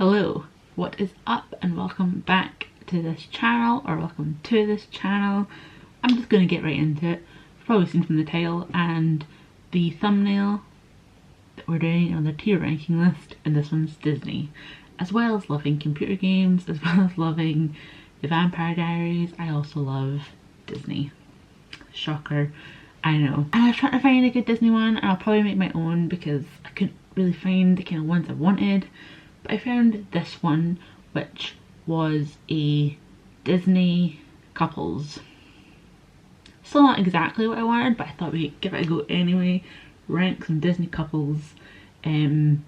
Hello, what is up and welcome back to this channel, or welcome to this channel. I'm just going to get right into it. You've probably seen from the title and the thumbnail that we're doing on the tier ranking list, and this one's Disney. As well as loving computer games, as well as loving the Vampire Diaries, I also love Disney. Shocker, I know. And I was trying to find a good Disney one, and I'll probably make my own because I couldn't really find the kind of ones I wanted. I found this one, which was a Disney couples. Still not exactly what I wanted, but I thought we'd give it a go anyway. Rank some Disney couples and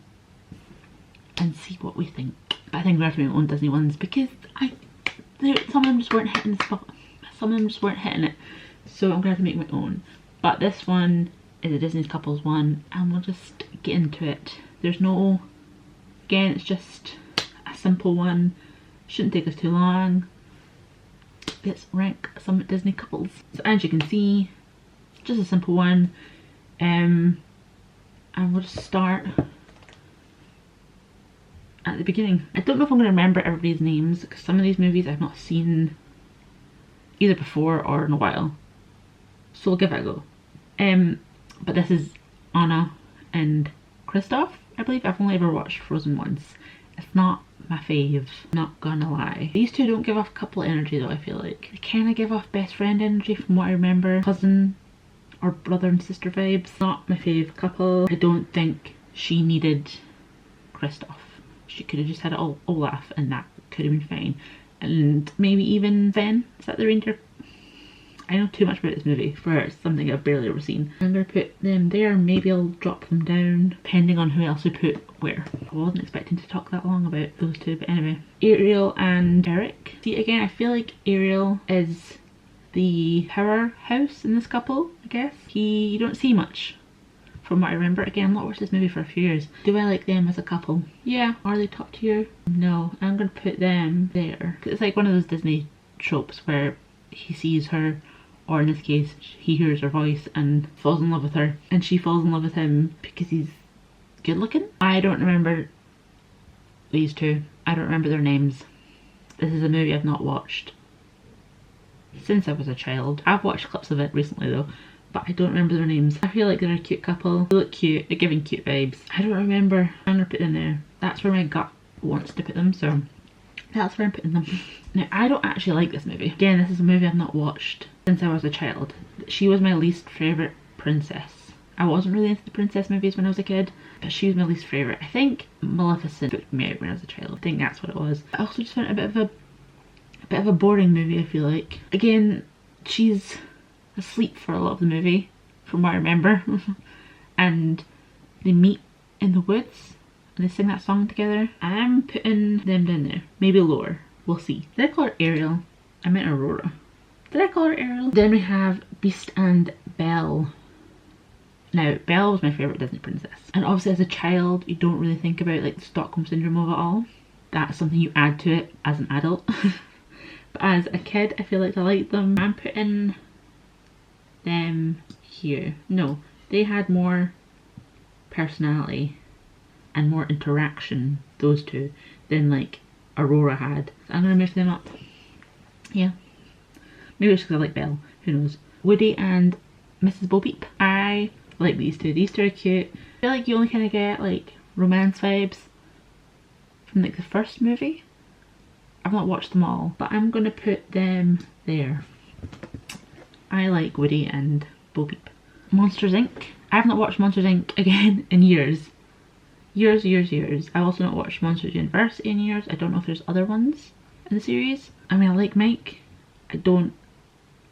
see what we think. But I think we have to make our own Disney ones because some of them just weren't hitting the spot. Some of them just weren't hitting it. So I'm going to have to make my own. But this one is a Disney couples one, and we'll just get into it. There's no... Again, it's just a simple one. Shouldn't take us too long. Let's rank some Disney couples. So as you can see, just a simple one. And we'll just start at the beginning. I don't know if I'm going to remember everybody's names because some of these movies I've not seen either before or in a while. So we'll give it a go. But this is Anna and Kristoff. I believe I've only ever watched Frozen once. It's not my fave, not gonna lie. These two don't give off couple energy though, I feel like. They kind of give off best friend energy from what I remember. Cousin or brother and sister vibes. Not my fave couple. I don't think she needed Kristoff. She could have just had Olaf and that could have been fine. And maybe even Sven. Is that the reindeer? I know too much about this movie for something I've barely ever seen. I'm going to put them there, maybe I'll drop them down depending on who else we put where. I wasn't expecting to talk that long about those two, but anyway. Ariel and Eric. See, again, I feel like Ariel is the powerhouse in this couple, I guess. You don't see much from what I remember. Again, I've not watched this movie for a few years. Do I like them as a couple? Yeah. Are they top tier? No. I'm going to put them there. It's like one of those Disney tropes where he sees her, or in this case, he hears her voice and falls in love with her, and she falls in love with him because he's good looking. I don't remember these two. I don't remember their names. This is a movie I've not watched since I was a child. I've watched clips of it recently though, but I don't remember their names. I feel like they're a cute couple. They look cute. They're giving cute vibes. I don't remember. I'm gonna put them there. That's where my gut wants to put them, so that's where I'm putting them. Now, I don't actually like this movie. Again, this is a movie I've not watched since I was a child. She was my least favourite princess. I wasn't really into the princess movies when I was a kid, but she was my least favourite. I think Maleficent took me out when I was a child. I think that's what it was. I also just found it a bit of a boring movie, I feel like. Again, she's asleep for a lot of the movie, from what I remember. And they meet in the woods and they sing that song together. I'm putting them down there. Maybe lower. We'll see. Did I call her Ariel? I meant Aurora. Did I call her Ariel? Then we have Beast and Belle. Now, Belle was my favourite Disney princess. And obviously as a child, you don't really think about like the Stockholm Syndrome of it all. That's something you add to it as an adult. But as a kid, I feel like I liked them. I'm putting them here. No, they had more personality and more interaction, those two, than like Aurora had. So I'm gonna move them up. Yeah. Maybe it's because I like Belle. Who knows? Woody and Mrs. Bo Peep. I like these two. These two are cute. I feel like you only kind of get like romance vibes from like the first movie. I've not watched them all, but I'm gonna put them there. I like Woody and Bo Peep. Monsters Inc. I've not watched Monsters Inc. again in years. Years. I've also not watched Monsters University in years. I don't know if there's other ones in the series. I mean, I like Mike. I don't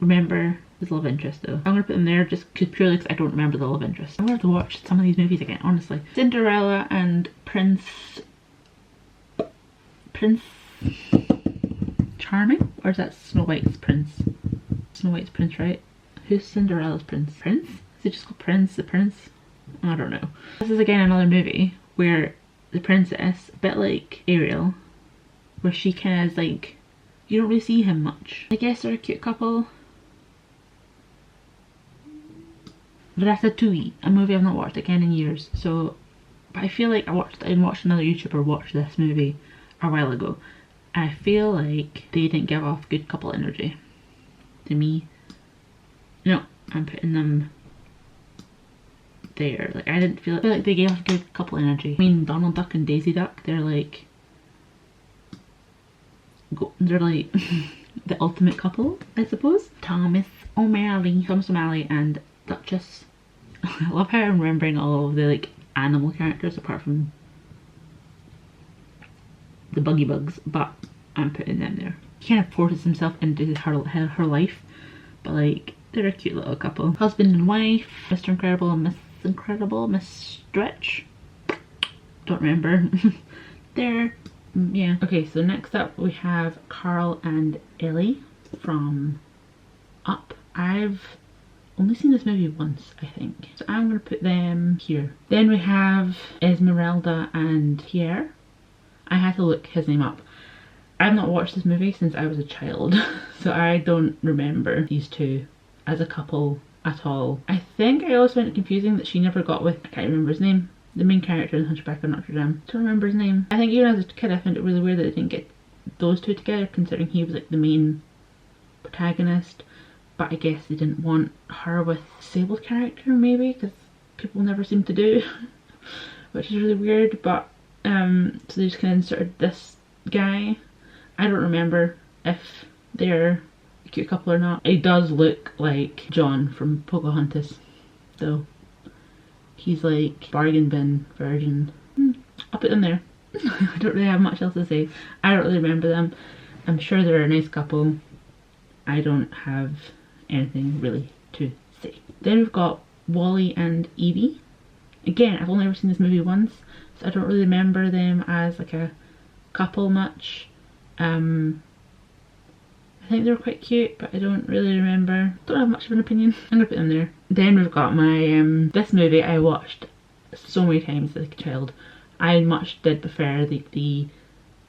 remember his love interest though. I'm gonna put them there just purely because I don't remember the love interest. I'm gonna have to watch some of these movies again, honestly. Cinderella and Prince Charming? Or is that Snow White's prince? Snow White's prince, right? Who's Cinderella's prince? Prince? Is it just called Prince? The Prince? I don't know. This is again another movie where the princess, a bit like Ariel, where she kind of is like, you don't really see him much. I guess they're a cute couple. Ratatouille, a movie I've not watched again in years. So, but I feel like I watched another YouTuber watch this movie a while ago. I feel like they didn't give off good couple energy to me. No, I'm putting them there. Like, I didn't feel like they gave off good couple energy. I mean, Donald Duck and Daisy Duck, they're like the ultimate couple, I suppose. Thomas O'Malley and Duchess. I love how I'm remembering all of the like animal characters apart from the Buggy Bugs, but I'm putting them there. He kind of forces himself into her life, but like, they're a cute little couple. Husband and wife, Mr. Incredible and Miss Incredible, Miss Stretch. Don't remember. There, yeah. Okay, so next up we have Carl and Ellie from Up. I've only seen this movie once, I think, so I'm gonna put them here. Then we have Esmeralda and Pierre. I had to look his name up. I've not watched this movie since I was a child, so I don't remember these two as a couple at all. I think I also find it confusing that she never got with, I can't remember his name, the main character in Hunchback of Notre Dame. I don't remember his name. I think even as a kid I found it really weird that they didn't get those two together, considering he was like the main protagonist. But I guess they didn't want her with Sable's character, maybe, because people never seem to do, which is really weird. But so they just kind of inserted this guy. I don't remember if they're a cute couple or not. He does look like John from Pocahontas, though. He's like bargain bin version. I'll put them there. I don't really have much else to say. I don't really remember them. I'm sure they're a nice couple. I don't have anything really to say. Then we've got Wally and Evie. Again, I've only ever seen this movie once, so I don't really remember them as like a couple much. I think they were quite cute, but I don't really remember. Don't have much of an opinion. I'm gonna put them there. Then we've got my this movie I watched so many times as a child. I much did prefer the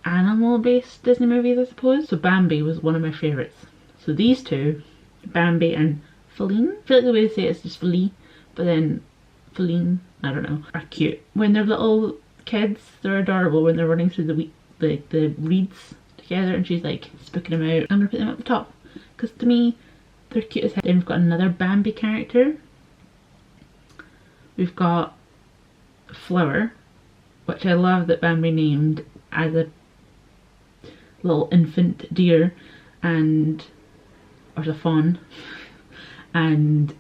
animal-based Disney movies, I suppose. So Bambi was one of my favourites. So these two, Bambi and Feline, I feel like the way they say it is just Feline, but then Feline, I don't know, are cute. When they're little kids, they're adorable when they're running through the reeds together and she's like spooking them out. I'm gonna put them at the top because to me they're cute as hell. Then we've got another Bambi character. We've got Flower, which I love that Bambi named as a little infant deer, and or a fawn, and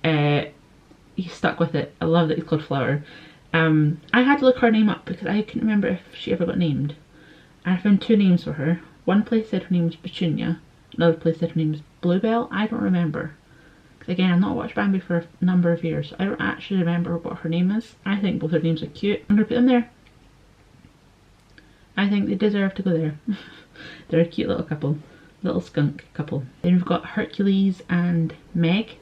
he's stuck with it. I love that he's called Flower. I had to look her name up because I couldn't remember if she ever got named. I found two names for her. One place said her name was Petunia, another place said her name was Bluebell. I don't remember. Because again, I've not watched Bambi for a number of years, so I don't actually remember what her name is. I think both her names are cute. I'm going to put them there. I think they deserve to go there. They're a cute little couple. Little skunk couple. Then we've got Hercules and Meg.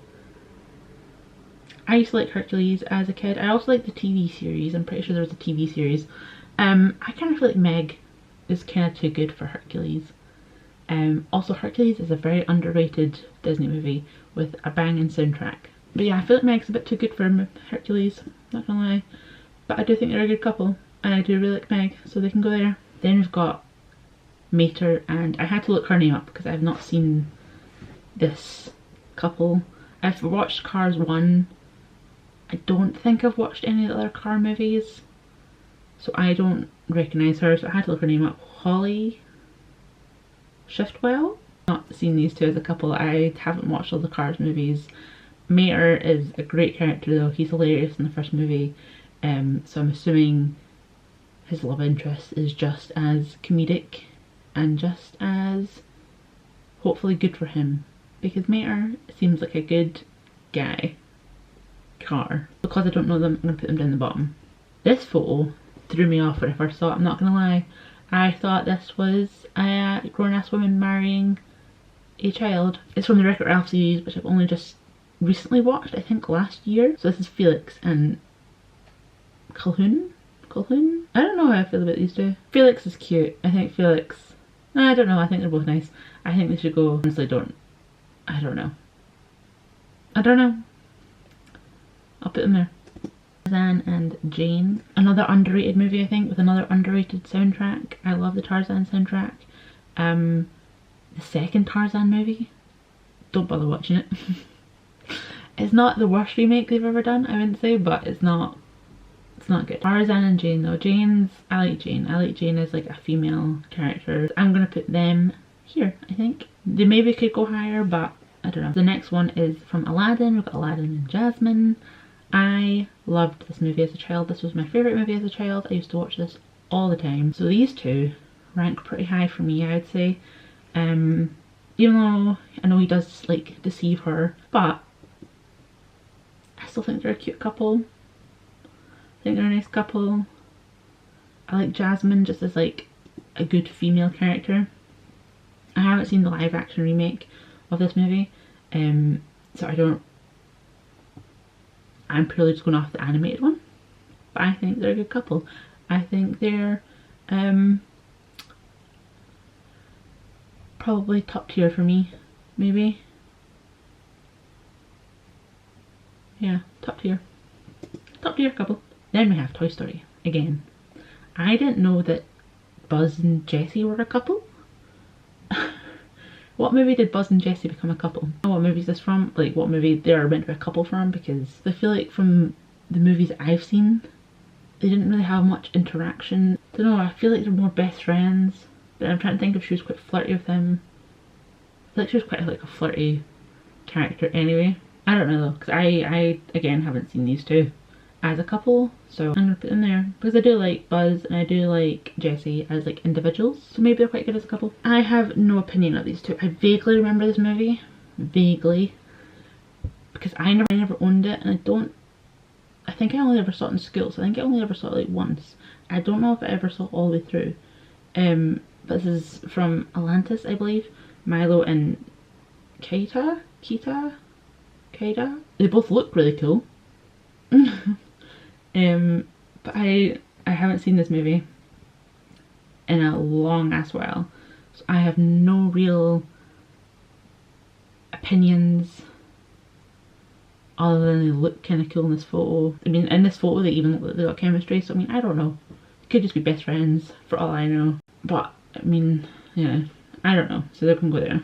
I used to like Hercules as a kid. I also like the TV series. I'm pretty sure there was a TV series. I kind of feel like Meg is kind of too good for Hercules. Also Hercules is a very underrated Disney movie with a banging soundtrack. But yeah, I feel like Meg's a bit too good for Hercules, not gonna lie. But I do think they're a good couple, and I do really like Meg, so they can go there. Then we've got Mater, and I had to look her name up because I've not seen this couple. I've watched Cars 1. I don't think I've watched any of the other car movies, so I don't recognise her, so I had to look her name up. Holly Shiftwell? Not seen these two as a couple. I haven't watched all the Cars movies. Mater is a great character though. He's hilarious in the first movie, so I'm assuming his love interest is just as comedic and just as hopefully good for him, because Mater seems like a good guy. Car. Because I don't know them, I'm going to put them down the bottom. This photo threw me off when I first saw it, I'm not going to lie. I thought this was a grown-ass woman marrying a child. It's from the Wreck-It Ralph series, which I've only just recently watched, I think last year. So this is Felix and Calhoun? Calhoun? I don't know how I feel about these two. Felix is cute. I think Felix... I don't know, I think they're both nice. I think they should go... Honestly, I don't know. I'll put them there. Tarzan and Jane. Another underrated movie, I think, with another underrated soundtrack. I love the Tarzan soundtrack. The second Tarzan movie, don't bother watching it. It's not the worst remake they've ever done, I wouldn't say, but it's not good. Tarzan and Jane though. I like Jane. I like Jane as like a female character. I'm gonna put them here, I think. They maybe could go higher, but I don't know. The next one is from Aladdin. We've got Aladdin and Jasmine. I loved this movie as a child. This was my favourite movie as a child. I used to watch this all the time. So these two rank pretty high for me, I would say. Even though I know he does like deceive her, but I still think they're a cute couple. I think they're a nice couple. I like Jasmine just as like a good female character. I haven't seen the live action remake of this movie, so I'm purely just going off the animated one, but I think they're a good couple. I think they're probably top tier for me, maybe. Yeah, top tier couple. Then we have Toy Story again. I didn't know that Buzz and Jessie were a couple. What movie did Buzz and Jessie become a couple? What movie is this from? Like what movie they are meant to be a couple from? Because I feel like from the movies I've seen, they didn't really have much interaction. I don't know, I feel like they're more best friends. But I'm trying to think if she was quite flirty with him. I feel like she was quite like a flirty character anyway. I don't know though, because I again haven't seen these two as a couple, so I'm gonna put them there because I do like Buzz and I do like Jessie as like individuals, so maybe they're quite good as a couple. I have no opinion of these two. I vaguely remember this movie, vaguely, because I never owned it, and I think I only ever saw it in school, so I think I only ever saw it like once. I don't know if I ever saw it all the way through. But this is from Atlantis, I believe. Milo and Keita. They both look really cool. But I haven't seen this movie in a long ass while, so I have no real opinions other than they look kind of cool in this photo. I mean, in this photo they even look like they got chemistry, so I mean, I don't know. It could just be best friends for all I know. But I mean, yeah, I don't know. So they can go there.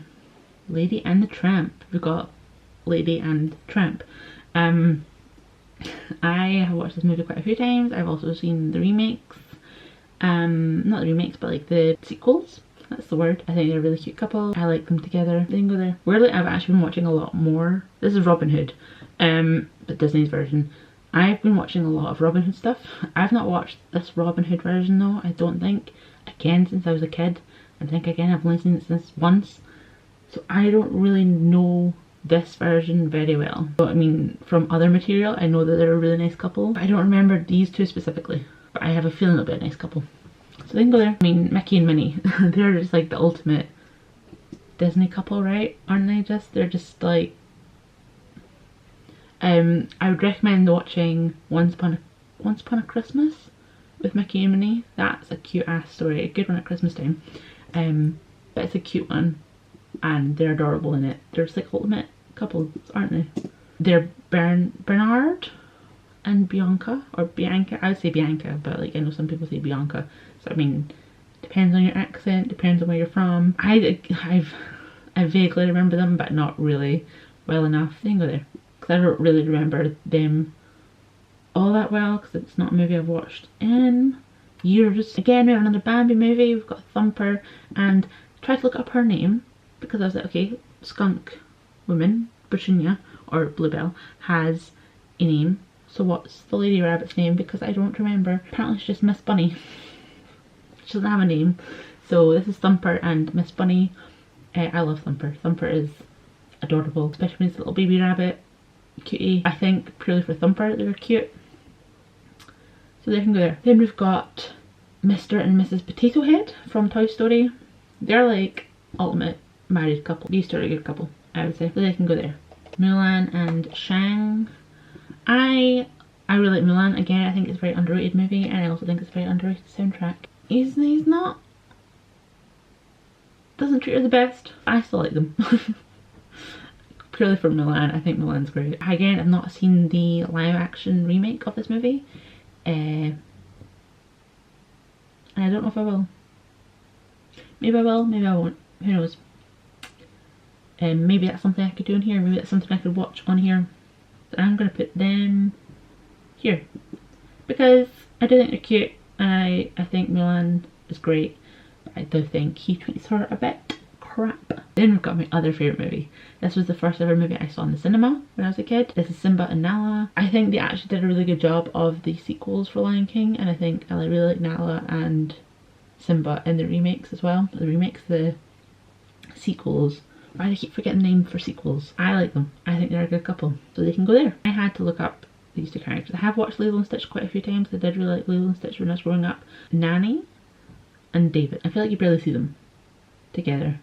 Lady and the Tramp. We've got Lady and Tramp. I have watched this movie quite a few times. I've also seen the remakes. Not the remakes, but like the sequels. That's the word. I think they're a really cute couple. I like them together. They can go there. Weirdly, I've actually been watching a lot more. This is Robin Hood, but Disney's version. I've been watching a lot of Robin Hood stuff. I've not watched this Robin Hood version though, I don't think. Again, since I was a kid. I think again I've only seen it since once. So I don't really know this version very well. But I mean, from other material, I know that they're a really nice couple. I don't remember these two specifically, but I have a feeling they'll be a nice couple. So they can go there. I mean, Mickey and Minnie, they're just like the ultimate Disney couple, right? Aren't they just? They're just like... I would recommend watching Once Upon a Christmas with Mickey and Minnie. That's a cute ass story. A good one at Christmas time. But it's a cute one. And they're adorable in it. They're just like ultimate couples, aren't they? They're Bernard and Bianca, or Bianca. I would say Bianca, but like I know some people say Bianca. So I mean, depends on your accent, depends on where you're from. I vaguely remember them, but not really well enough. They can go there because I don't really remember them all that well because it's not a movie I've watched in years. Again, we have another Bambi movie. We've got Thumper, and I tried to look up her name because I was like, okay, skunk woman, Petunia, or Bluebell, has a name. So what's the lady rabbit's name? Because I don't remember. Apparently she's just Miss Bunny. She doesn't have a name. So this is Thumper and Miss Bunny. I love Thumper. Thumper is adorable, especially when he's a little baby rabbit. Cutie. I think purely for Thumper they're cute. So they can go there. Then we've got Mr. and Mrs. Potato Head from Toy Story. They're like ultimate married couple. These two are a good couple, I would say. So they can go there. Mulan and Shang. I really like Mulan. Again, I think it's a very underrated movie, and I also think it's a very underrated soundtrack. He's not... doesn't treat her the best. I still like them. purely for Mulan. I think Mulan's great. Again, I've not seen the live action remake of this movie. And I don't know if I will. Maybe I will, maybe I won't. Who knows? Maybe that's something I could do in here. Maybe that's something I could watch on here. So I'm going to put them here. Because I do think they're cute. And I think Mulan is great. But I do think he treats her a bit crap. Then we've got my other favourite movie. This was the first ever movie I saw in the cinema when I was a kid. This is Simba and Nala. I think they actually did a really good job of the sequels for Lion King, and I think I really like Nala and Simba in the remakes as well. The sequels. Why do I keep forgetting the name for sequels? I like them. I think they're a good couple. So they can go there. I had to look up these two characters. I have watched Lilo and Stitch quite a few times. I did really like Lilo and Stitch when I was growing up. Nanny and David. I feel like you barely see them together.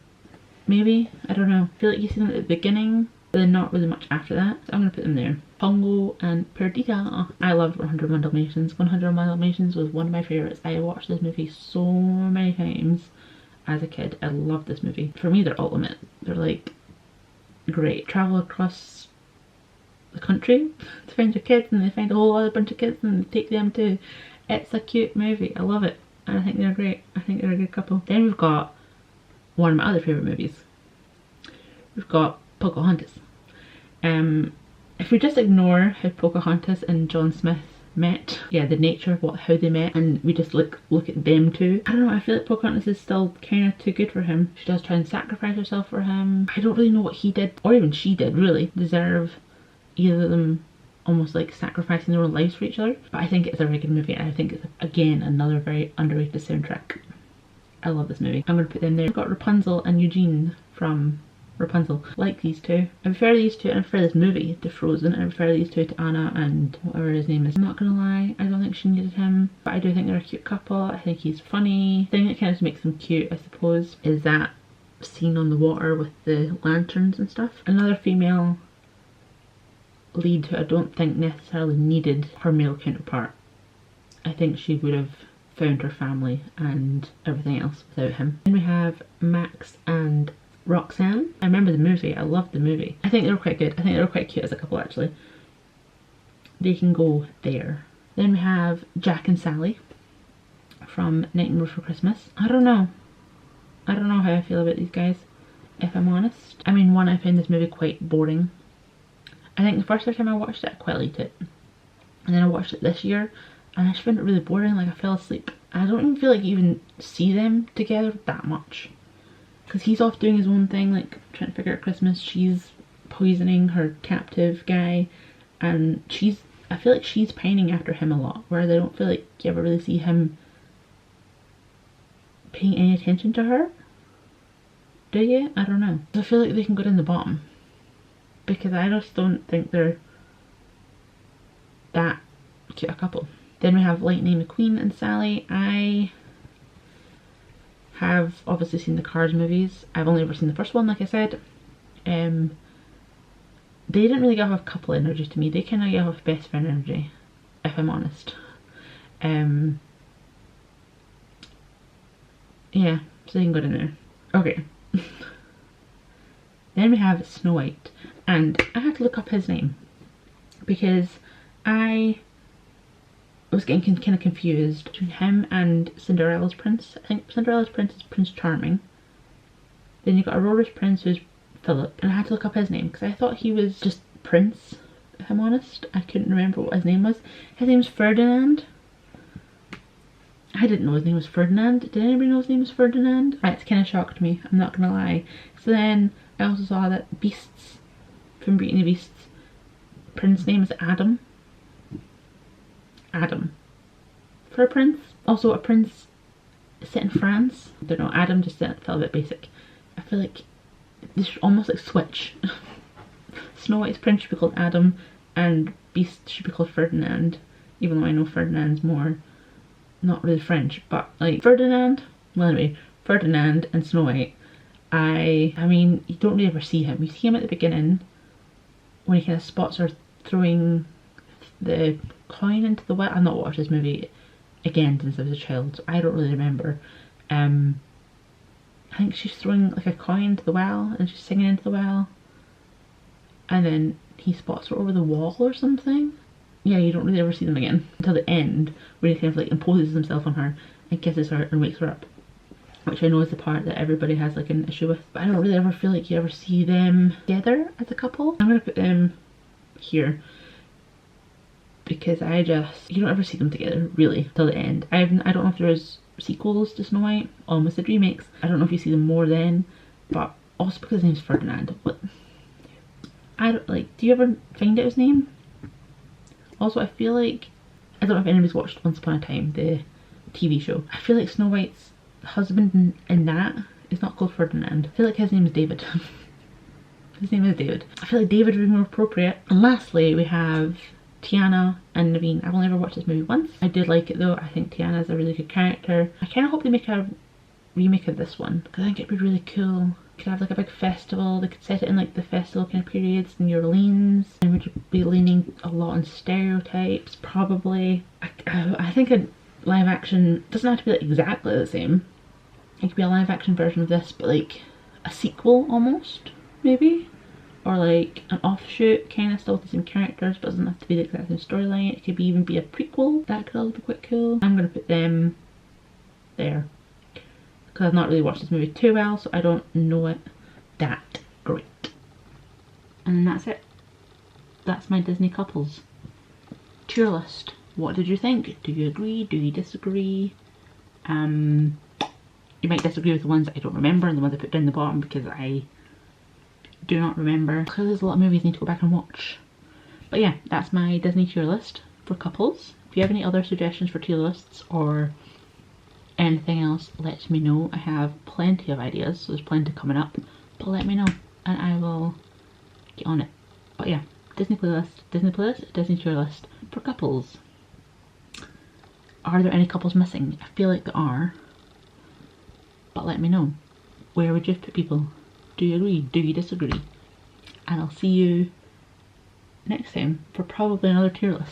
Maybe? I don't know. I feel like you see them at the beginning, but then not really much after that. So I'm going to put them there. Pongo and Perdita. I loved 101 Dalmatians. 101 Dalmatians was one of my favourites. I watched this movie so many times as a kid. I loved this movie. For me, they're ultimate. They're like great. Travel across the country to find your kids, and they find a whole other bunch of kids and take them too. It's a cute movie. I love it. And I think they're great. I think they're a good couple. Then we've got one of my other favourite movies. We've got Pocahontas. If we just ignore how Pocahontas and John Smith met, yeah, the nature of how they met, and we just look at them two, I don't know, I feel like Pocahontas is still kind of too good for him. She does try and sacrifice herself for him. I don't really know what he did, or even she did, really deserve either of them almost like sacrificing their own lives for each other. But I think it's a very good movie, and I think it's, again, another very underrated soundtrack. I love this movie. I'm going to put them there. We've got Rapunzel and Eugene from Rapunzel. I like these two. I prefer these two, and I prefer this movie to Frozen, and I prefer these two to Anna and whatever his name is. I'm not gonna lie, I don't think she needed him, but I do think they're a cute couple. I think he's funny. The thing that kind of makes them cute, I suppose, is that scene on the water with the lanterns and stuff. Another female lead who I don't think necessarily needed her male counterpart. I think she would have found her family and everything else without him. Then we have Max and Roxanne. I remember the movie. I loved the movie. I think they were quite good. I think they were quite cute as a couple, actually. They can go there. Then we have Jack and Sally from Nightmare Before Christmas. I don't know. I don't know how I feel about these guys, if I'm honest. I mean, one, I found this movie quite boring. I think the first time I watched it, I quite liked it. And then I watched it this year, and I just found it really boring. Like, I fell asleep. I don't even feel like you even see them together that much. Because he's off doing his own thing, like trying to figure out Christmas. She's poisoning her captive guy, and I feel like she's pining after him a lot, whereas I don't feel like you ever really see him paying any attention to her. Do you? I don't know. I feel like they can go down the bottom, because I just don't think they're that cute a couple. Then we have Lightning McQueen and Sally. I have obviously seen the Cars movies. I've only ever seen the first one, like I said. They didn't really give off couple energy to me. They kind of gave off best friend energy, if I'm honest. Yeah, so they can go in there. Okay. Then we have Snow White, and I had to look up his name because I was getting kind of confused between him and Cinderella's prince. I think Cinderella's prince is Prince Charming. Then you got Aurora's prince, who's Philip, and I had to look up his name because I thought he was just Prince, if I'm honest. I couldn't remember what his name was. His name's Ferdinand. I didn't know his name was Ferdinand. Did anybody know his name was Ferdinand? It kind of shocked me, I'm not gonna lie. So then I also saw that Beasts, from Beauty and the Beasts, prince's name is Adam. Adam for a prince. Also a prince set in France. I don't know, Adam just felt a bit basic. I feel like this should almost like switch. Snow White's prince should be called Adam and Beast should be called Ferdinand, even though I know Ferdinand's more not really French, but like Ferdinand, well anyway, Ferdinand and Snow White, I mean, you don't really ever see him. You see him at the beginning when he kind of spots her throwing the coin into the well. I've not watched this movie again since I was a child, so I don't really remember. I think she's throwing like a coin into the well and she's singing into the well. and then he spots her over the wall or something. Yeah, you don't really ever see them again until the end, where he kind of like imposes himself on her and kisses her and wakes her up, which I know is the part that everybody has like an issue with, but I don't really ever feel like you ever see them together as a couple. I'm gonna put them here because you don't ever see them together really till the end. I don't know if there is sequels to Snow White, almost the remakes. I don't know if you see them more then, but also because his name's Ferdinand. What? I don't like. Do you ever find out his name? Also, I feel like, I don't know if anybody's watched Once Upon a Time, the TV show. I feel like Snow White's husband in that is not called Ferdinand. I feel like his name is David. His name is David. I feel like David would be more appropriate. And lastly, we have Tiana and Naveen. I've only ever watched this movie once. I did like it though. I think Tiana is a really good character. I kind of hope they make a remake of this one because I think it'd be really cool. Could have like a big festival. They could set it in like the festival kind of periods in New Orleans, and would be leaning a lot on stereotypes probably. I think a live action doesn't have to be like exactly the same. It could be a live action version of this, but like a sequel almost, maybe, or like an offshoot kind of, still with the same characters, but doesn't have to be the exact same storyline. It could even be a prequel. That could also be quite cool. I'm gonna put them there because I've not really watched this movie too well, so I don't know it that great. And then that's it. That's my Disney couples tier list. What did you think? Do you agree? Do you disagree? You might disagree with the ones that I don't remember and the ones I put down the bottom because I do not remember. Clearly there's a lot of movies I need to go back and watch. But yeah, that's my Disney tier list for couples. If you have any other suggestions for tier lists or anything else, let me know. I have plenty of ideas, so there's plenty coming up, but let me know and I will get on it. But yeah, Disney playlist, Disney tier list for couples. Are there any couples missing? I feel like there are, but let me know. Where would you put people? Do you agree? Do you disagree? And I'll see you next time for probably another tier list.